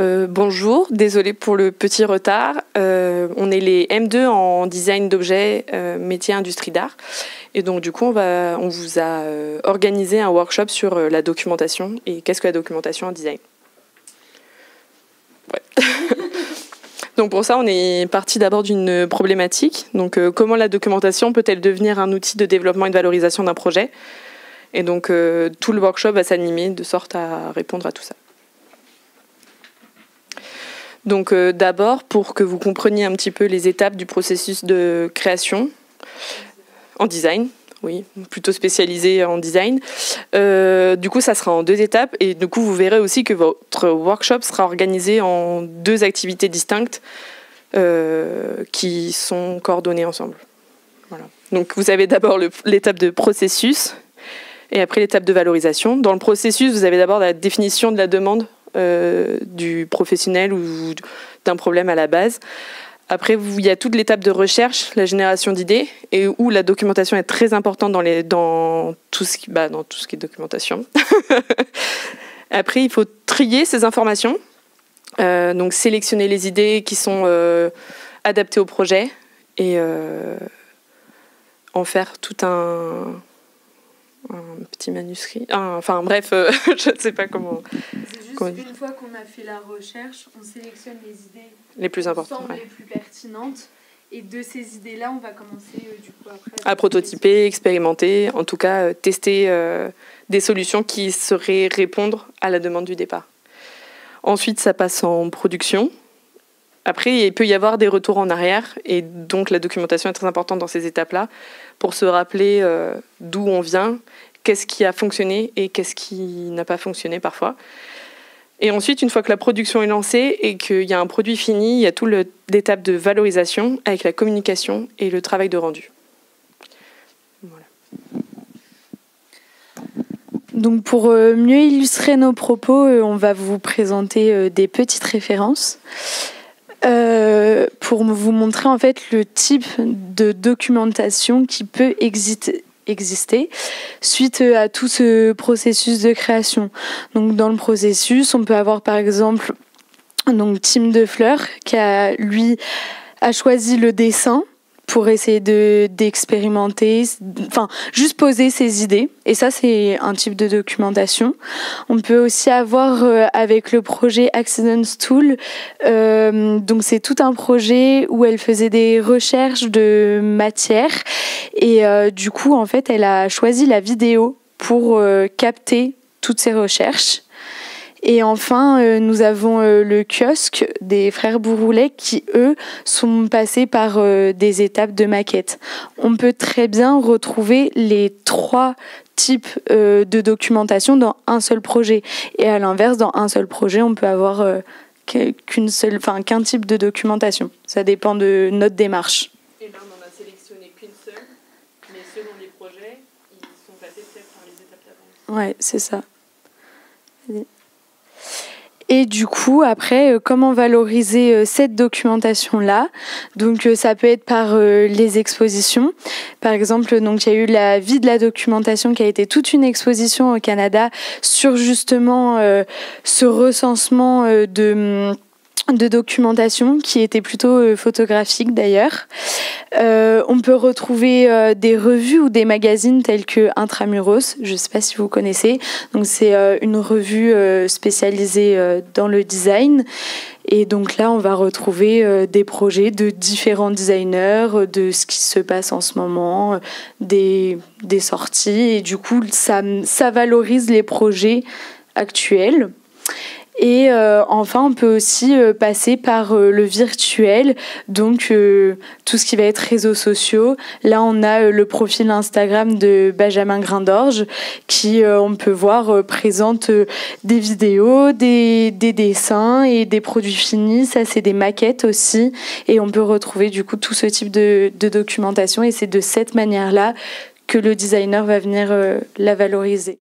Bonjour, désolé pour le petit retard. On est les M2 en design d'objets, métier industrie d'art. Et donc du coup, on vous a organisé un workshop sur la documentation et qu'est-ce que la documentation en design. Ouais. Donc pour ça, on est parti d'abord d'une problématique. Donc comment la documentation peut-elle devenir un outil de développement et de valorisation d'un projet? Et donc tout le workshop va s'animer de sorte à répondre à tout ça. Donc d'abord, pour que vous compreniez un petit peu les étapes du processus de création en design, oui, plutôt spécialisé en design. Du coup, ça sera en 2 étapes et du coup, vous verrez aussi que votre workshop sera organisé en 2 activités distinctes qui sont coordonnées ensemble. Voilà. Donc vous avez d'abord l'étape de processus et après l'étape de valorisation. Dans le processus, vous avez d'abord la définition de la demande du professionnel ou d'un problème à la base. Après, il y a toute l'étape de recherche, la génération d'idées, et où la documentation est très importante dans tout ce qui est documentation. Après, il faut trier ces informations, donc sélectionner les idées qui sont adaptées au projet et en faire tout un petit manuscrit. Enfin bref, je ne sais pas comment. C'est juste une fois qu'on a fait la recherche, on sélectionne les idées les plus importantes, les plus pertinentes. Et de ces idées-là, on va commencer du coup après à prototyper, expérimenter, en tout cas tester des solutions qui sauraient répondre à la demande du départ. Ensuite, ça passe en production. Après, il peut y avoir des retours en arrière et donc la documentation est très importante dans ces étapes-là pour se rappeler d'où on vient, qu'est-ce qui a fonctionné et qu'est-ce qui n'a pas fonctionné parfois. Et ensuite, une fois que la production est lancée et qu'il y a un produit fini, il y a toute l'étape de valorisation avec la communication et le travail de rendu. Voilà. Donc pour mieux illustrer nos propos, on va vous présenter des petites références. Pour vous montrer en fait le type de documentation qui peut exister suite à tout ce processus de création. Donc dans le processus, on peut avoir par exemple Tim Defleur qui a choisi le dessin pour essayer d'expérimenter, enfin juste poser ses idées. Et ça, c'est un type de documentation. On peut aussi avoir avec le projet Accidents Tool, donc c'est tout un projet où elle faisait des recherches de matière et du coup, en fait, elle a choisi la vidéo pour capter toutes ces recherches. Et enfin, nous avons le kiosque des frères Bouroulet qui, eux, sont passés par des étapes de maquette. On peut très bien retrouver les 3 types de documentation dans un seul projet. Et à l'inverse, dans un seul projet, on peut avoir qu'un type de documentation. Ça dépend de notre démarche. Et là, on n'en a sélectionné qu'une seule, mais selon les projets, ils sont passés peut-être par les étapes d'avant. Ouais, c'est ça. Et du coup, après, comment valoriser cette documentation-là? Donc, ça peut être par les expositions. Par exemple, donc il y a eu la vie de la documentation qui a été toute une exposition au Canada sur justement ce recensement de documentation qui était plutôt photographique d'ailleurs. On peut retrouver des revues ou des magazines tels que Intramuros, je ne sais pas si vous connaissez. Donc c'est une revue spécialisée dans le design. Et donc là, on va retrouver des projets de différents designers, de ce qui se passe en ce moment, des sorties. Et du coup, ça valorise les projets actuels. Et enfin, on peut aussi passer par le virtuel, donc tout ce qui va être réseaux sociaux. Là, on a le profil Instagram de Benjamin Grindorge qui, on peut voir, présente des vidéos, des dessins et des produits finis. Ça, c'est des maquettes aussi. Et on peut retrouver du coup tout ce type de documentation. Et c'est de cette manière-là que le designer va venir la valoriser.